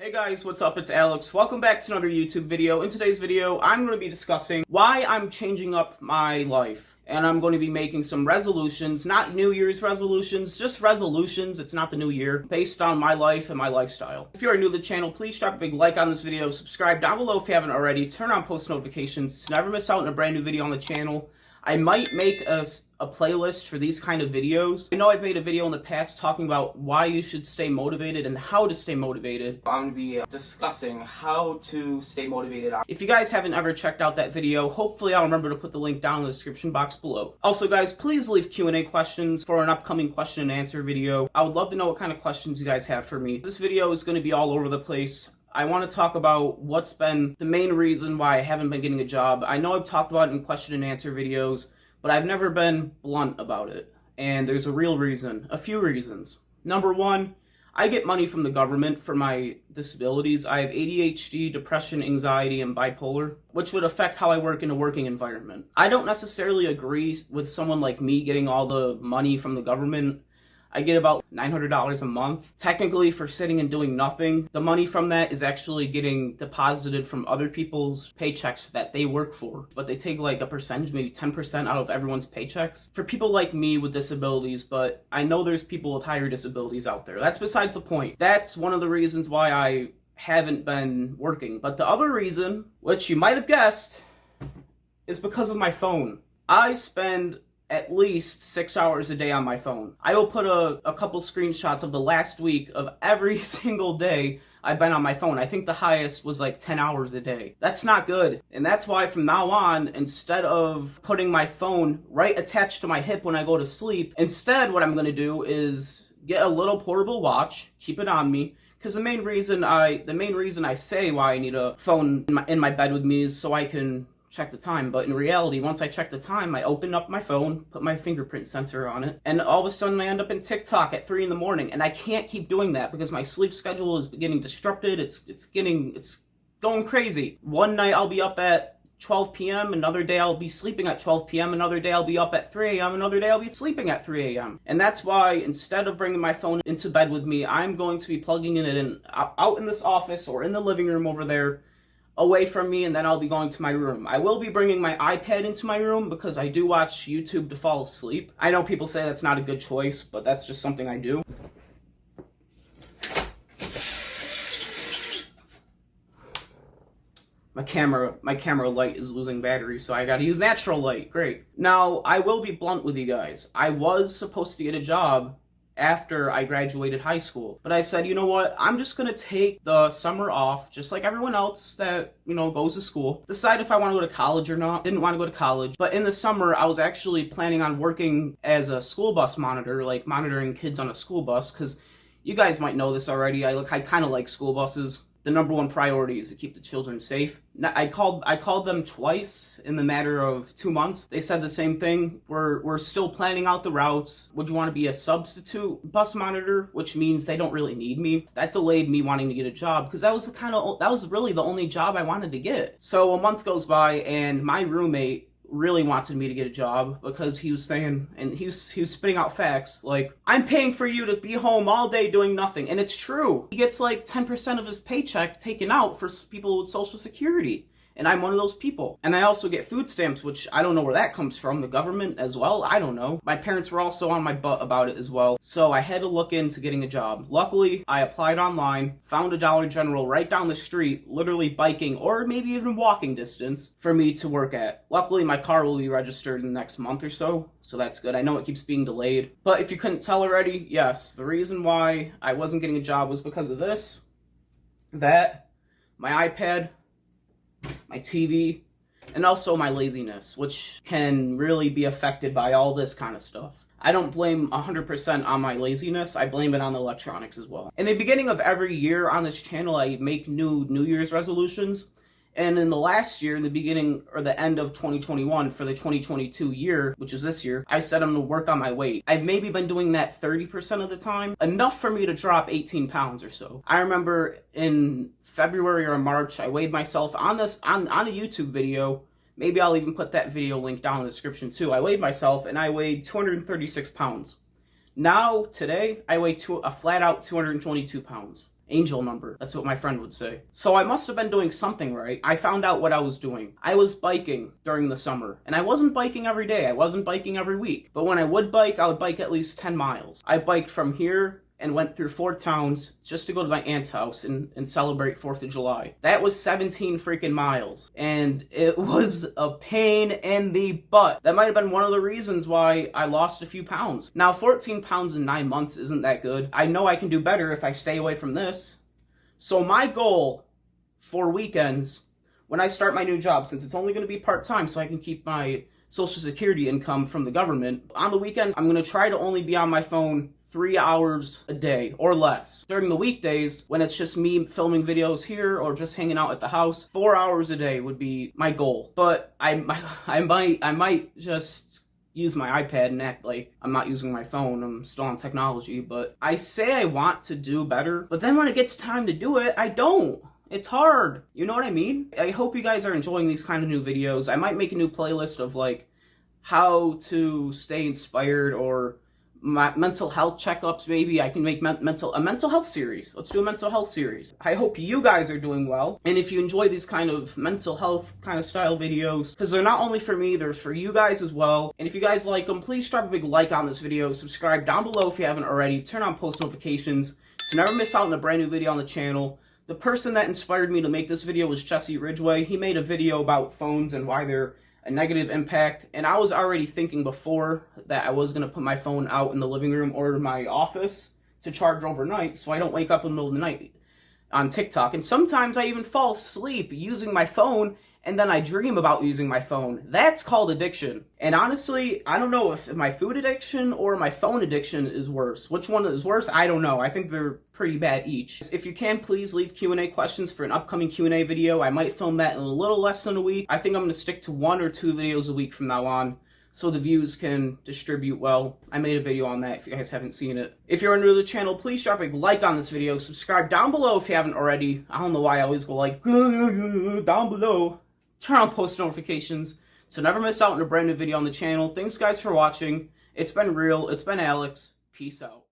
Hey guys, what's up? It's Alex. Welcome back to another YouTube video. In today's video, I'm going to be discussing why I'm changing up my life. And I'm going to be making some resolutions, not New Year's resolutions, just resolutions, it's not the new year, based on my life and my lifestyle. If you are new to the channel, please drop a big like on this video, subscribe down below if you haven't already, turn on post notifications to never miss out on a brand new video on the channel. I might make a playlist for these kind of videos. I know I've made a video in the past talking about why you should stay motivated and how to stay motivated. I'm going to be discussing how to stay motivated. If you guys haven't ever checked out that video, hopefully I'll remember to put the link down in the description box below. Also guys, please leave Q&A questions for an upcoming question and answer video. I would love to know what kind of questions you guys have for me. This video is going to be all over the place. I want to talk about what's been the main reason why I haven't been getting a job. I know I've talked about it in question and answer videos, but I've never been blunt about it. And there's a real reason, a few reasons. Number one, I get money from the government for my disabilities. I have ADHD, depression, anxiety, and bipolar, which would affect how I work in a working environment. I don't necessarily agree with someone like me getting all the money from the government. I get about $900 a month. Technically, for sitting and doing nothing, the money from that is actually getting deposited from other people's paychecks that they work for. But they take like a percentage, maybe 10% out of everyone's paychecks for people like me with disabilities, but I know there's people with higher disabilities out there. That's besides the point. That's one of the reasons why I haven't been working. But the other reason, which you might have guessed, is because of my phone. I spend at least 6 hours a day on my phone. I will put a couple screenshots of the last week of every single day I've been on my phone. I think the highest was like 10 hours a day. That's not good. And that's why from now on, instead of putting my phone right attached to my hip when I go to sleep, instead what I'm going to do is get a little portable watch, keep it on me. Because the main reason I say why I need a phone in my bed with me is so I can check the time. But in reality, once I check the time, I open up my phone, put my fingerprint sensor on it, and all of a sudden I end up in TikTok at 3 in the morning. And I can't keep doing that because my sleep schedule is getting disrupted. It's going crazy. One night I'll be up at 12 p.m. Another day I'll be sleeping at 12 p.m. Another day I'll be up at 3 a.m. Another day I'll be sleeping at 3 a.m. And that's why instead of bringing my phone into bed with me, I'm going to be plugging it in out in this office or in the living room over there, away from me, and then I'll be going to my room. I will be bringing my iPad into my room because I do watch YouTube to fall asleep. I know people say that's not a good choice, but that's just something I do. My camera light is losing battery, so I gotta use natural light. Great. Now, I will be blunt with you guys. I was supposed to get a job after I graduated high school. But I said, you know what, I'm just gonna take the summer off, just like everyone else that, goes to school. Decide if I want to go to college or not. Didn't want to go to college. But in the summer, I was actually planning on working as a school bus monitor, like monitoring kids on a school bus, because you guys might know this already. I kind of like school buses. The number one priority is to keep the children safe. I called them twice in the matter of 2 months. They said the same thing. We're still planning out the routes. Would you want to be a substitute bus monitor? Which means they don't really need me. That delayed me wanting to get a job because that was really the only job I wanted to get. So a month goes by and my roommate really wanted me to get a job because he was saying, and he was spitting out facts like, I'm paying for you to be home all day doing nothing. And it's true. He gets like 10% of his paycheck taken out for people with Social Security. And I'm one of those people. And I also get food stamps, which I don't know where that comes from. The government as well? I don't know. My parents were also on my butt about it as well. So I had to look into getting a job. Luckily, I applied online, found a Dollar General right down the street, literally biking or maybe even walking distance for me to work at. Luckily, my car will be registered in the next month or so that's good. I know it keeps being delayed. But if you couldn't tell already, yes, the reason why I wasn't getting a job was because of this, that, my iPad, my TV, and also my laziness, which can really be affected by all this kind of stuff. I don't blame 100% on my laziness, I blame it on the electronics as well. In the beginning of every year on this channel, I make New Year's resolutions. And in the last year, in the beginning or the end of 2021 for the 2022 year, which is this year, I said I'm going to work on my weight. I've maybe been doing that 30% of the time, enough for me to drop 18 pounds or so. I remember in February or March, I weighed myself on a YouTube video. Maybe I'll even put that video link down in the description too. I weighed myself and I weighed 236 pounds. Now, today, I weigh a flat out 222 pounds. Angel number. That's what my friend would say. So I must have been doing something right. I found out what I was doing. I was biking during the summer. And I wasn't biking every day. I wasn't biking every week. But when I would bike at least 10 miles. I biked from here and went through 4 towns just to go to my aunt's house and celebrate 4th of July. That was 17 freaking miles. And it was a pain in the butt. That might have been one of the reasons why I lost a few pounds. Now, 14 pounds in 9 months isn't that good. I know I can do better if I stay away from this. So my goal for weekends, when I start my new job, since it's only going to be part-time so I can keep my Social Security income from the government, on the weekends, I'm going to try to only be on my phone 3 hours a day or less. During the weekdays, when it's just me filming videos here or just hanging out at the house, 4 hours a day would be my goal. But I might just use my iPad and act like I'm not using my phone. I'm still on technology. But I say I want to do better, but then when it gets time to do it, I don't. It's hard. You know what I mean? I hope you guys are enjoying these kind of new videos. I might make a new playlist of like how to stay inspired or my mental health checkups. Maybe I can make a mental health series. Let's do a mental health series. I hope you guys are doing well. And if you enjoy these kind of mental health kind of style videos, because they're not only for me, they're for you guys as well. And if you guys like them, please drop a big like on this video. Subscribe down below if you haven't already. Turn on post notifications to never miss out on a brand new video on the channel. The person that inspired me to make this video was Jesse Ridgway. He made a video about phones and why they're a negative impact, and I was already thinking before that I was going to put my phone out in the living room or my office to charge overnight so I don't wake up in the middle of the night on TikTok. And sometimes I even fall asleep using my phone, and then I dream about using my phone. That's called addiction. And honestly, I don't know if my food addiction or my phone addiction is worse. Which one is worse? I don't know. I think they're pretty bad each. If you can, please leave Q&A questions for an upcoming Q&A video. I might film that in a little less than a week. I think I'm going to stick to 1 or 2 videos a week from now on, so the views can distribute well. I made a video on that if you guys haven't seen it. If you're new to the channel, please drop a like on this video. Subscribe down below if you haven't already. I don't know why I always go like, down below. Turn on post notifications so never miss out on a brand new video on the channel. Thanks guys for watching. It's been real. It's been Alex. Peace out.